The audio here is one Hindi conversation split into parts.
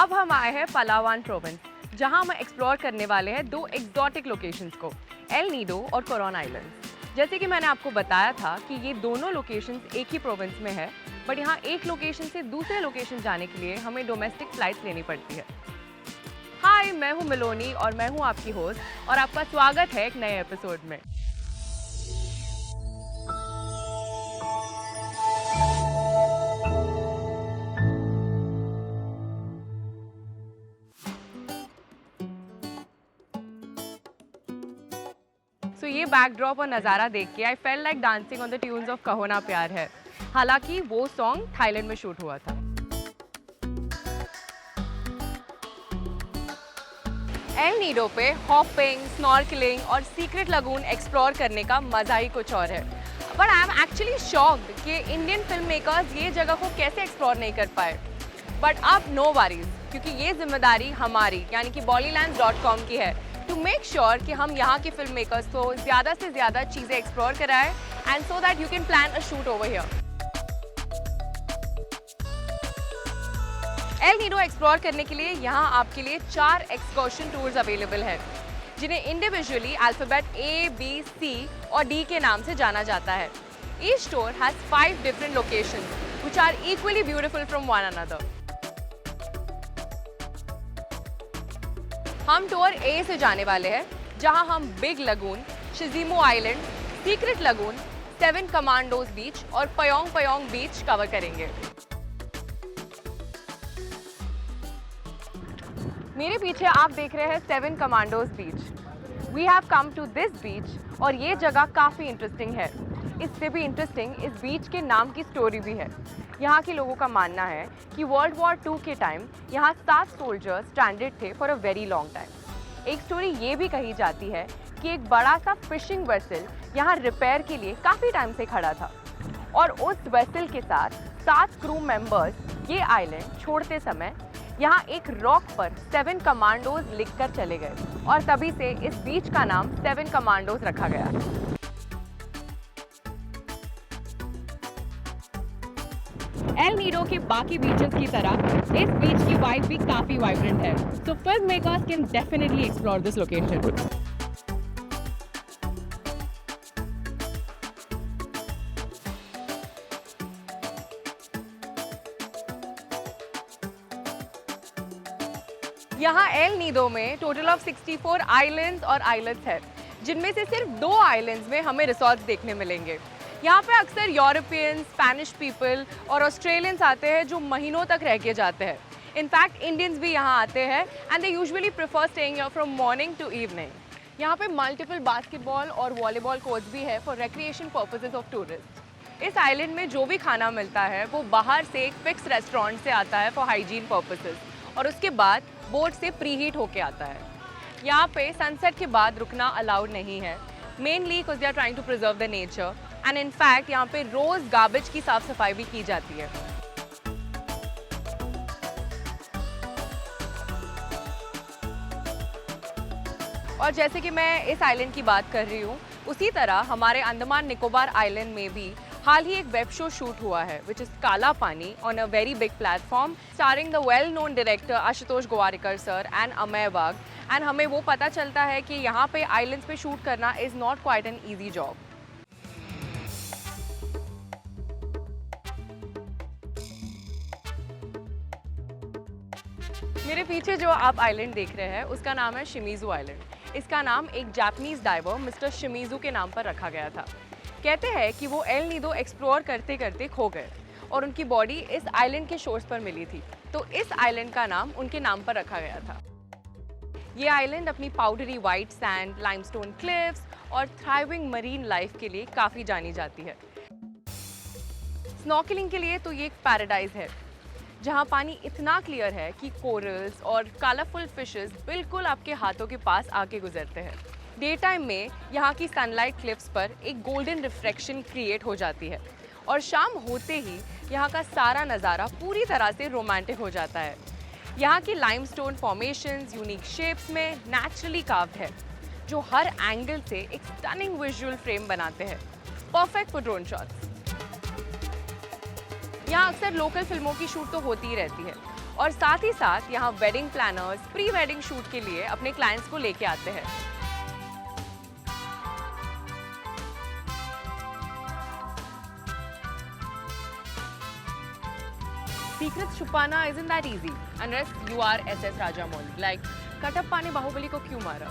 अब हम आए हैं पलावान प्रोविंस, जहां हम एक्सप्लोर करने वाले हैं दो एक्सोटिक लोकेशंस को, एल नीडो और कोरोन आइलैंड्स। जैसे कि मैंने आपको बताया था कि ये दोनों लोकेशंस एक ही प्रोविंस में है, बट यहाँ एक लोकेशन से दूसरे लोकेशन जाने के लिए हमें डोमेस्टिक फ्लाइट्स लेनी पड़ती है। हाय, मैं हूँ मिलोनी और मैं हूँ आपकी होस्ट और आपका स्वागत है एक नए एपिसोड में। So, ये बैकड्रॉप और नज़ारा देख के I felt like dancing on the tunes of कहो ना प्यार है। हालांकि वो सॉन्ग थाईलैंड में शूट हुआ था। एल नीडो पे हॉपिंग, स्नॉर्कलिंग और सीक्रेट लगून एक्सप्लोर करने का मजा ही कुछ और है। But I am actually shocked कि इंडियन फिल्म मेकर्स ये जगह को कैसे एक्सप्लोर नहीं कर पाए। बट अब नो वरीज, क्योंकि ये जिम्मेदारी हमारी यानी कि bollylands.com की है टू मेक श्योर कि हम यहाँ के फिल्म मेकर्स को ज़्यादा से ज़्यादा चीज़ें एक्सप्लोर कराएं and so that you can plan a shoot over here. L Nido explore करने के लिए यहाँ आपके लिए 4 एक्सकर्शन टूर्स अवेलेबल है, जिन्हें individually alphabet A, B, C और D के नाम से जाना जाता है। Each tour has 5 different locations which are equally beautiful from one another. हम टूर A से जाने वाले हैं, जहां हम बिग लगून, शिजिमो island, secret lagoon, 7 commandos beach और पयोंग पयोंग बीच कवर करेंगे। मेरे पीछे आप देख रहे हैं 7 commandos beach. We have come to this beach और ये जगह काफ़ी इंटरेस्टिंग है। इससे भी इंटरेस्टिंग इस बीच के नाम की स्टोरी भी है। यहाँ के लोगों का मानना है कि वर्ल्ड वॉर 2 के टाइम यहाँ 7 सोल्जर्स स्ट्रैंडेड थे for a very long time. एक स्टोरी ये भी कही जाती है कि एक बड़ा सा फिशिंग वेसल यहाँ रिपेयर के लिए काफ़ी टाइम से खड़ा था और उस वेसल के साथ 7 क्रू मेंबर्स ये आइलैंड छोड़ते समय यहाँ एक रॉक पर 7 कमांडोज लिखकर चले गए और तभी से इस बीच का नाम 7 कमांडोज रखा गया। एल नीडो के बाकी बीचेस की तरह इस बीच की वाइब भी काफी वाइब्रेंट है, so film makers can definitely explore this location. यहाँ एल नीडो में टोटल ऑफ 64 आइलैंड्स और आइलैंड्स है, जिनमें से सिर्फ 2 आइलैंड्स में हमें रिसॉर्ट्स देखने मिलेंगे। यहाँ पे अक्सर यूरोपियन, स्पेनिश पीपल और ऑस्ट्रेलियंस आते हैं जो महीनों तक रह के जाते हैं। इनफैक्ट इंडियंस भी यहाँ आते हैं and they usually prefer staying here from morning to evening. यहाँ पे मल्टीपल बास्केटबॉल और वॉलीबॉल कोर्ट्स भी है for recreation purposes of tourist. इस आइलैंड में जो भी खाना मिलता है वो बाहर से एक फिक्स रेस्टोरेंट से आता है फॉर हाइजीन पर्पसेस और उसके बाद बोट से प्री हीट होके आता है। यहाँ पे सनसेट के बाद रुकना अलाउड नहीं है, mainly because they are trying to preserve the nature and in fact यहाँ पे रोज गार्बेज की साफ सफाई भी की जाती है। और जैसे कि मैं इस आइलैंड की बात कर रही हूँ, उसी तरह हमारे अंडमान निकोबार आइलैंड में भी हाल ही एक वेब शो शूट हुआ है विच is Kala Pani on a very big platform starring the well known director Ashutosh Gowariker sir and Amey बाग। एंड हमें वो पता चलता है कि यहाँ पे आइलैंड्स पे शूट करना is not quite an easy job. मेरे पीछे जो आप आइलैंड देख रहे हैं उसका नाम है शिमिजू आइलैंड। इसका नाम एक जापानीज डाइवर मिस्टर शिमिजू के नाम पर रखा गया था। कहते हैं कि वो एल नीडो एक्सप्लोर करते करते खो गए और उनकी बॉडी इस आइलैंड के शोर्स पर मिली थी, तो इस आइलैंड का नाम उनके नाम पर रखा गया था। ये आइलैंड अपनी powdery white sand, limestone cliffs और थ्राइविंग मरीन लाइफ के लिए काफ़ी जानी जाती है। स्नॉर्कलिंग के लिए तो ये एक पैराडाइज है, जहाँ पानी इतना क्लियर है कि कोरल्स और कलरफुल फिशेस बिल्कुल आपके हाथों के पास आके गुजरते हैं। डे टाइम में यहाँ की सनलाइट क्लिफ्स पर एक गोल्डन रिफ्लेक्शन क्रिएट हो जाती है और शाम होते ही यहाँ का सारा नज़ारा पूरी तरह से रोमांटिक हो जाता है। यहाँ की लाइमस्टोन फॉर्मेशंस यूनिक शेप्स में नेचुरली कार्व्ड है, जो हर एंगल से एक स्टनिंग विजुअल फ्रेम बनाते हैं, परफेक्ट फॉर ड्रोन शॉट्स। यहाँ अक्सर लोकल फिल्मों की शूट तो होती ही रहती है और साथ ही साथ यहाँ wedding planners pre wedding shoot के लिए अपने क्लाइंट्स को लेके आते हैं। Secrets छुपाना isn't that easy unless you are SS Rajamouli. Like Kattappa ने बाहुबली को क्यों मारा?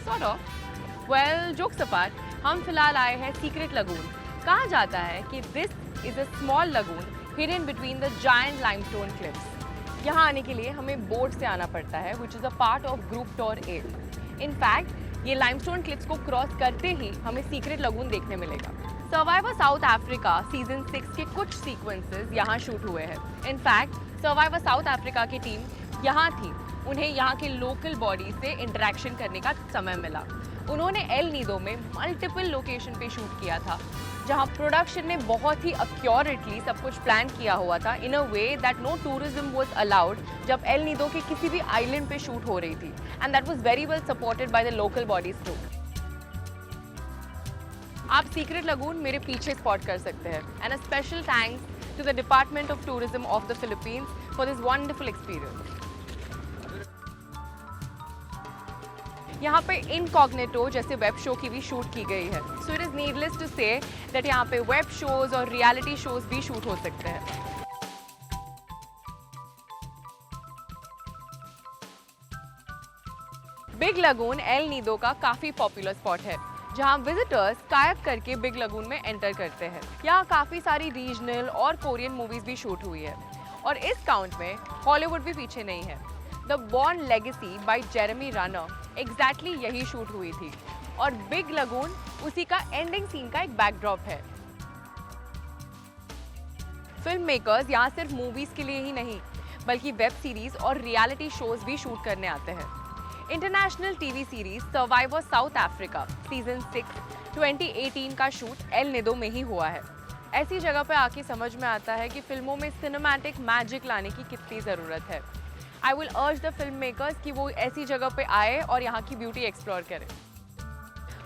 Sort of. Well, jokes apart, हम फिलहाल आए हैं सीक्रेट लगून। कहा जाता है कि this is a small lagoon hidden between the giant limestone cliffs. यहाँ आने के लिए हमें बोट से आना पड़ता है, which is a part of Group Tour 8. In fact, ये लाइमस्टोन क्लिफ्स को क्रॉस करते ही हमें सीक्रेट लगून देखने मिलेगा। सर्वाइवर साउथ अफ्रीका सीजन 6 के कुछ सीक्वेंसेस यहाँ शूट हुए हैं। इनफैक्ट सर्वाइवर साउथ अफ्रीका की टीम यहाँ थी, उन्हें यहाँ के लोकल बॉडी से इंटरेक्शन करने का समय मिला। उन्होंने एल नीदो में मल्टीपल लोकेशन पे शूट किया था, जहाँ प्रोडक्शन ने बहुत ही एक्यूरेटली सब कुछ प्लान किया हुआ था in a way that no tourism was allowed जब एल नीदो के किसी भी आइलैंड पे शूट हो रही थी, and that was very well supported by the local bodies too. आप सीक्रेट लगून मेरे पीछे स्पॉट कर सकते हैं, and a special thanks to the department of tourism of the Philippines for this wonderful experience. यहाँ पे इनकॉग्निटो जैसे वेब शो की भी शूट की गई है, so it is needless to say that यहाँ पे वेब शोज और रियलिटी शोज भी शूट हो सकते हैं। बिग लगून एल नीदो का काफी पॉपुलर स्पॉट है, जहां विजिटर्स कायाक करके बिग लगून में एंटर करते हैं। यहाँ काफी सारी रीजनल और कोरियन मूवीज भी शूट हुई है, और इस काउंट में हॉलीवुड भी पीछे नहीं है। The Bourne legacy by Jeremy Renner exactly यही शूट हुई थी, और बिग लगून उसी का एंडिंग सीन का एक बैकड्रॉप है। फिल्म मेकर्स यहाँ सिर्फ मूवीज के लिए ही नहीं, बल्कि वेब सीरीज और रियलिटी शोज भी शूट करने आते हैं। International TV series survivor south Africa season 6 2018 का शूट एल नीदो में ही हुआ है। ऐसी जगह पे आके समझ में आता है कि फिल्मों में सिनेमैटिक मैजिक लाने की कितनी ज़रूरत है। आई विल अर्ज द फिल्म मेकर्स कि वो ऐसी जगह पे आए और यहाँ की ब्यूटी एक्सप्लोर करें।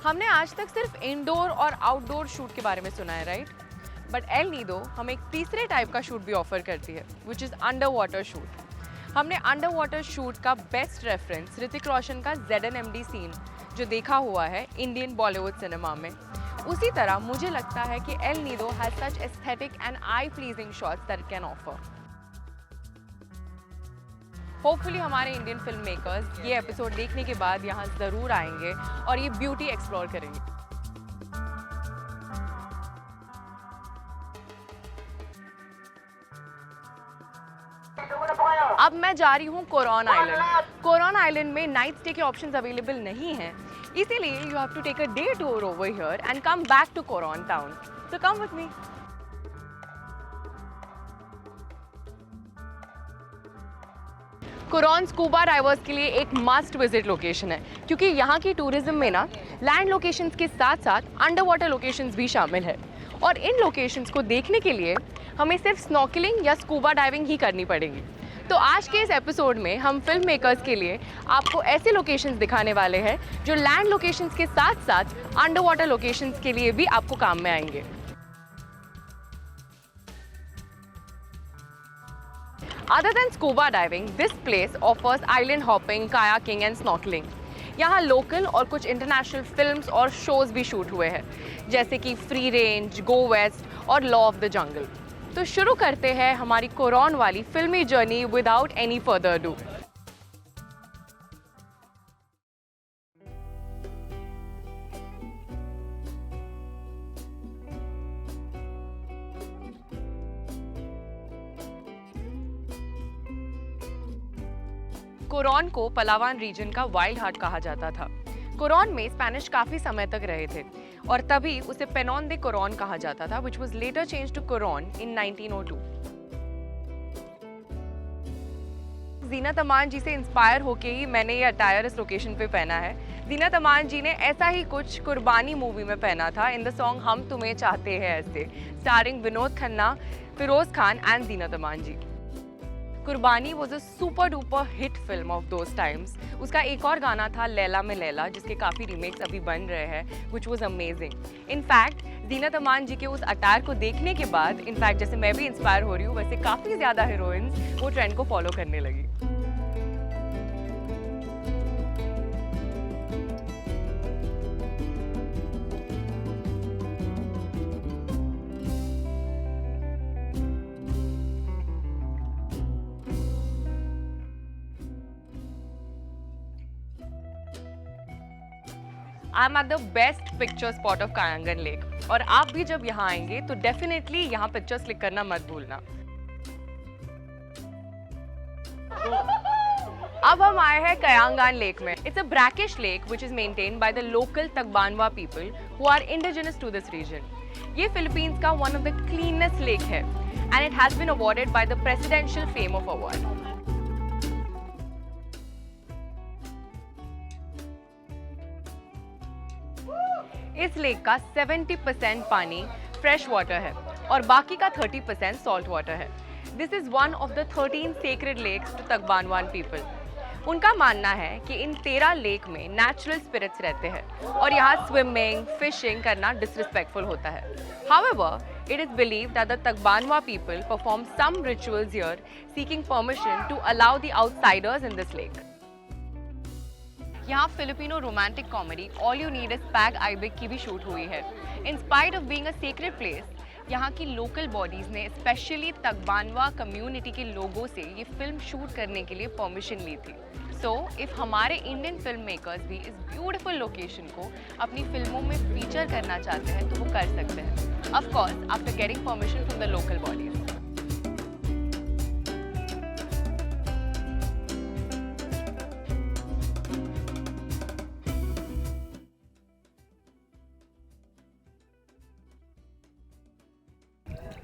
हमने आज तक सिर्फ इंडोर और आउटडोर शूट के बारे में सुना है, राइट? बट एल नीदो हमें एक तीसरे टाइप का शूट भी ऑफर करती है, which is under water shoot. हमने अंडर वाटर शूट का बेस्ट रेफरेंस ऋतिक रोशन का ZNMD सीन जो देखा हुआ है इंडियन बॉलीवुड सिनेमा में, उसी तरह मुझे लगता है कि El Nido has such aesthetic and eye pleasing shots that can offer. Hopefully हमारे इंडियन फिल्म मेकर्स ये एपिसोड देखने के बाद यहाँ ज़रूर आएंगे और ये ब्यूटी एक्सप्लोर करेंगे। अब मैं जा रही हूँ कोरॉन आइलैंड। कोरॉन आइलैंड में नाइट स्टे के ऑप्शंस अवेलेबल नहीं हैं, इसीलिए you have to take a day tour over here and come back to Coron town. So come with me. Coron scuba divers के लिए एक मस्ट विजिट लोकेशन है, क्योंकि यहाँ की टूरिज्म में ना लैंड लोकेशंस के साथ साथ अंडर वाटर लोकेशंस भी शामिल है, और इन लोकेशंस को देखने के लिए हमें सिर्फ स्नॉर्कलिंग या स्कूबा डाइविंग ही करनी पड़ेगी। तो आज के इस एपिसोड में हम फिल्म मेकर्स के लिए आपको ऐसे लोकेशंस दिखाने वाले हैं जो लैंड लोकेशंस के साथ साथ अंडर वाटर लोकेशंस के लिए भी आपको काम में आएंगे। Other than scuba diving, this place offers island hopping, kayaking and snorkeling. यहाँ लोकल और कुछ इंटरनेशनल फिल्म्स और शोज भी शूट हुए हैं, जैसे कि फ्री रेंज, गो वेस्ट और लॉ ऑफ द जंगल। तो शुरू करते हैं हमारी कोरॉन वाली फिल्मी journey without any further do. Coron को पलावान रीजन का वाइल्ड हार्ट कहा जाता था। कोरॉन में स्पेनिश काफी समय तक रहे थे और तभी उसे पेनॉन दे कोरॉन कहा जाता था, which was later changed to कोरॉन in 1902। Zeenat Aman जी से इंस्पायर होके ही मैंने ये अटायर इस लोकेशन पे पहना है। जीनत अमान जी ने ऐसा ही कुछ कुर्बानी मूवी में पहना था इन द सॉन्ग हम तुम्हें चाहते हैं ऐसे, स्टारिंग विनोद खन्ना, फिरोज खान एंड जीनत अमान जी। कुर्बानी was a super duper hit film of those times. उसका एक और गाना था लैला में लैला, जिसके काफ़ी रीमेक्स अभी बन रहे हैं, विच वॉज अमेजिंग। इनफैक्ट दीनत अमान जी के उस अटायर को देखने के बाद इनफैक्ट जैसे मैं भी इंस्पायर हो रही हूँ, वैसे काफ़ी ज़्यादा हीरोइंस वो ट्रेंड को फॉलो करने लगी। I am at the best picture spot of Kayangan lake और आप भी जब यहाँ आएंगे तो डेफिनेटली यहाँ पिक्चर्स क्लिक करना मत भूलना। अब हम आए हैं कयांगान लेक में। It's a brackish lake which is maintained by the local Tagbanua people who are indigenous to this region. ये फिलीपींस का one of the cleanest lake है and it has been awarded by the presidential fame of award. इस लेक का 70% पानी फ्रेश वाटर है और बाकी का 30% सॉल्ट वाटर है। This is one of the 13 sacred lakes to Tagbanuan people. उनका मानना है कि इन 13 लेक में नेचुरल स्पिरिट्स रहते हैं और यहाँ स्विमिंग, फिशिंग करना डिसरिस्पेक्टफुल होता है। However, it is believed that the Tagbanwa people perform some rituals here seeking permission to allow the outsiders in this lake. यहाँ Filipino romantic comedy all you need is Pag Ibig की भी शूट हुई है। In spite of being a secret place, यहाँ की लोकल बॉडीज ने स्पेशली तकबानवा कम्युनिटी के लोगों से ये फिल्म शूट करने के लिए परमिशन ली थी। सो इफ हमारे इंडियन फिल्म मेकर्स भी इस ब्यूटीफुल लोकेशन को अपनी फिल्मों में फीचर करना चाहते हैं तो वो कर सकते हैं, of course after getting permission from the local bodies.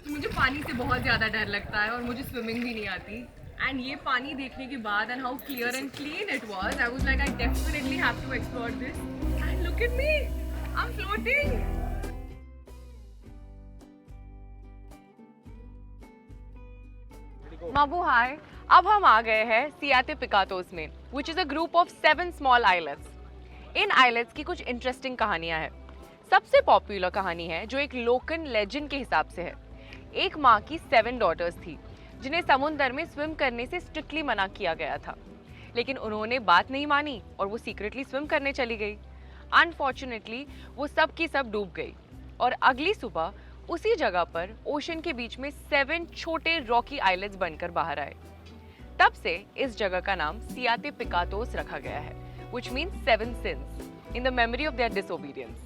मुझे पानी से बहुत ज़्यादा डर लगता है और मुझे स्विमिंग भी नहीं आती एंड ये पानी देखने के बाद and how clear and clean it was, I was like I definitely have to explore this and look at me, I am floating. Mabuhay, अब हम आ गए हैं सियाते पिकातोस में which is a group of 7 small islands. इन आइलैंड्स की कुछ इंटरेस्टिंग कहानियां हैं। सबसे पॉपुलर कहानी है जो एक लोकल लेजेंड के हिसाब से है। एक माँ की 7 डॉटर्स थी जिन्हें समुद्र में स्विम करने से स्ट्रिक्टली मना किया गया था, लेकिन उन्होंने बात नहीं मानी और वो सीक्रेटली स्विम करने चली गई। अनफॉर्चुनेटली वो सब की सब डूब गई और अगली सुबह उसी जगह पर ओशन के बीच में 7 छोटे रॉकी आइलैंड्स बनकर बाहर आए। तब से इस जगह का नाम सियाते पिकातोस रखा गया है, which means 7 sins in the memory of their disobedience.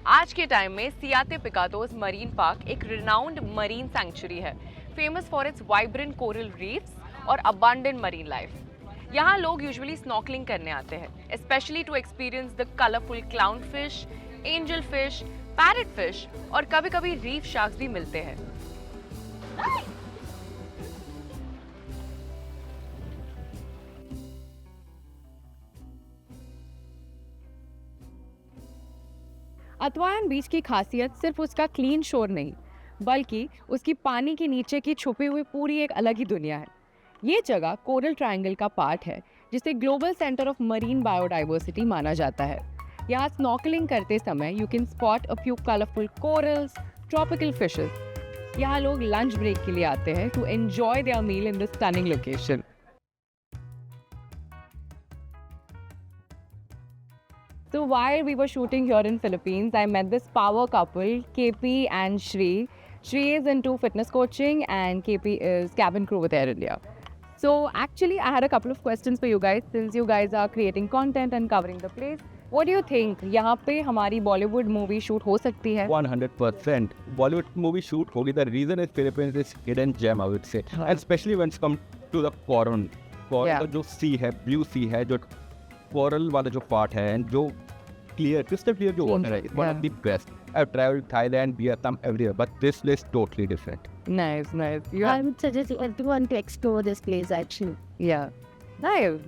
आज के टाइम में सियाते पिकातोस मरीन पार्क एक रिनाउंड मरीन सैंक्चुरी है, famous for its vibrant coral reefs और अबंडेंट मरीन लाइफ। यहाँ लोग यूजुअली स्नॉर्कलिंग करने आते हैं, specially to experience the colourful clown fish, angel fish, parrot fish और कभी-कभी रीफ शार्क्स भी मिलते हैं। अतवायन बीच की खासियत सिर्फ उसका क्लीन शोर नहीं, बल्कि उसकी पानी के नीचे की छुपी हुई पूरी एक अलग ही दुनिया है। ये जगह कोरल ट्रायंगल का पार्ट है, जिसे global centre of marine biodiversity माना जाता है। यहाँ स्नॉर्कलिंग करते समय you can spot a few colourful corals, tropical fishes. यहाँ लोग लंच ब्रेक के लिए आते हैं to enjoy their meal in this stunning location. So while we were shooting here in Philippines, I met this power couple, KP and Shri. Shri is into fitness coaching and KP is cabin crew with Air India. So actually I had a couple of questions for you guys, since you guys are creating content and covering the place. What do you think? यहाँ पे हमारी Bollywood movie shoot हो सकती है? 100% Bollywood movie shoot होगी. The reason is Philippines is hidden gem, I would say, and especially when it's come to the coral का जो sea है, blue sea है, जो कोरल वाला जो पार्ट है एंड जो क्लियर क्रिस्टल क्लियर जो वाटर है, one of the best. I have travelled Thailand, Vietnam, everywhere, but this place totally different. Nice, nice. I would suggest everyone to explore this place actually. Yeah. Nice.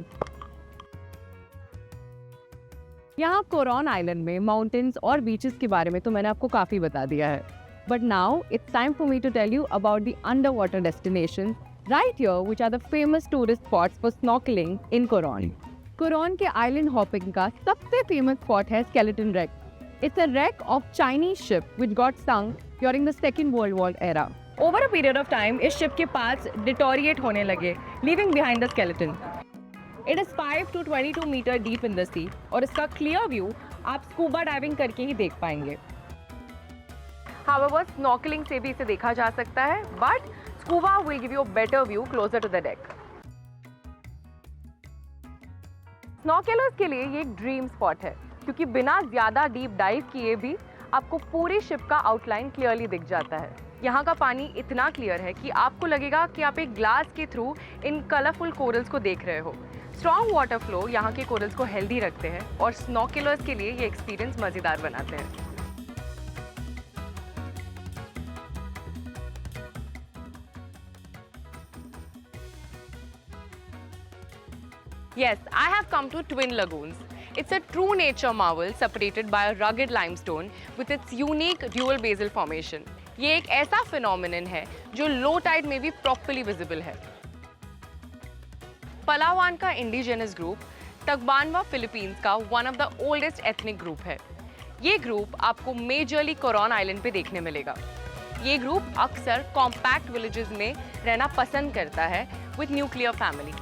यहाँ कोरॉन आइलैंड में माउंटेन्स और बीचेस के बारे में तो मैंने आपको काफ़ी बता दिया है, but now it's time for me to tell you about the under water destination right here which are the famous tourist spots for snorkeling in Coron. Coron के आइलैंड हॉपिंग का सबसे फेमस स्पॉट है skeleton wreck. It's a wreck of Chinese ship which got sunk during the Second World War era. Over a period of time, इस ship के parts deteriorate होने लगे, leaving behind the skeleton. It is 5 to 22 meter deep in the sea और इसका clear view आप scuba diving करके ही देख पाएंगे. However, snorkeling से भी इसे देखा जा सकता है, but scuba will give you a better view closer to the deck. Snorkelers के लिए ये एक ड्रीम स्पॉट है क्योंकि बिना ज़्यादा डीप डाइव किए भी आपको पूरी शिप का आउटलाइन क्लियरली दिख जाता है. यहाँ का पानी इतना क्लियर है कि आपको लगेगा कि आप एक ग्लास के थ्रू इन कलरफुल कोरल्स को देख रहे हो. स्ट्रॉन्ग वाटर फ्लो यहाँ के कोरल्स को हेल्दी रखते हैं और स्नॉर्केलर्स के लिए ये एक्सपीरियंस मज़ेदार बनाते हैं. Yes, I have come to Twin Lagoons. It's a true nature marvel separated by a rugged limestone with its unique dual basal formation. ये एक ऐसा phenomenon है जो low tide में भी properly visible है. पलावान का indigenous group तकबानवा फिलीपींस का one of the oldest ethnic group है. ये group आपको majorly कोरॉन आइलैंड पे देखने मिलेगा. ये group अक्सर compact villages में रहना पसंद करता है with nuclear family.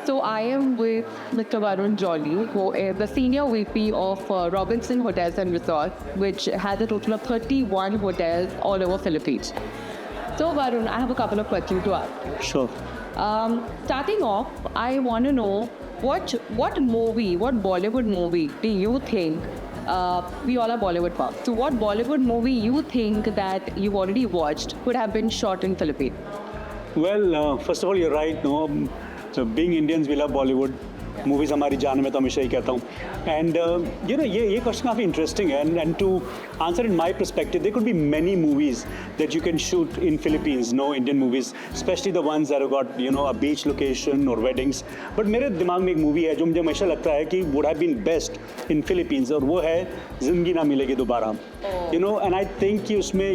So I am with Mr. Varun Jolly, who is the Senior VP of Robinson Hotels and Resorts, which has a total of 31 hotels all over Philippines. So Varun, I have a couple of questions to ask. Sure. Starting off, I want to know what Bollywood movie do you think, we all are Bollywood buffs, so what Bollywood movie you think that you've already watched could have been shot in Philippines? Well, first of all, you're right. No, so being Indians, we love Bollywood. Movies हमारी जान में तो हमेशा ही कहता हूँ. And you know, ये question काफ़ी interesting है. And to answer in my perspective, there could be many movies that you can shoot in Philippines. No Indian movies, especially the ones that have got a beach location or weddings. But मेरे दिमाग में एक movie है जो मुझे हमेशा लगता है कि would have been best in Philippines और वो है ज़िंदगी ना मिलेगी दोबारा. And I think कि उसमें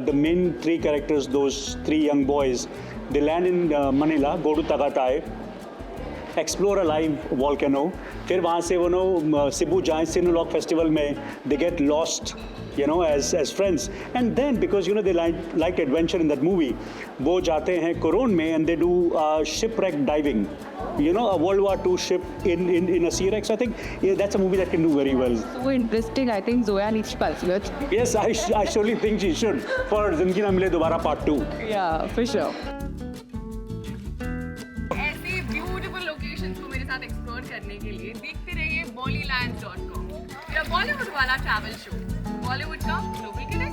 the main three characters, those three young boys, they land in Manila, go to Tagaytay, explore a live volcano. फिर वहाँ से वो Cebu Giant Sinulog Festival में they get lost, as friends. And then because they liked adventure in that movie, वो जाते हैं Coron में and they do shipwreck diving. A World War II ship in a sea wreck. So I think that's a movie that can do very well. So interesting. I think Zoya needs to participate. Yes, I surely think she should for Zindagi Na Mile Dobara Part 2. Yeah, for sure. ऐसे ब्यूटीफुल लोकेशंस को मेरे साथ एक्सप्लोर करने के लिए देखते रहिए bollylands.com, मेरा बॉलीवुड वाला ट्रैवल शो, बॉलीवुड का ग्लोबल कनेक्ट.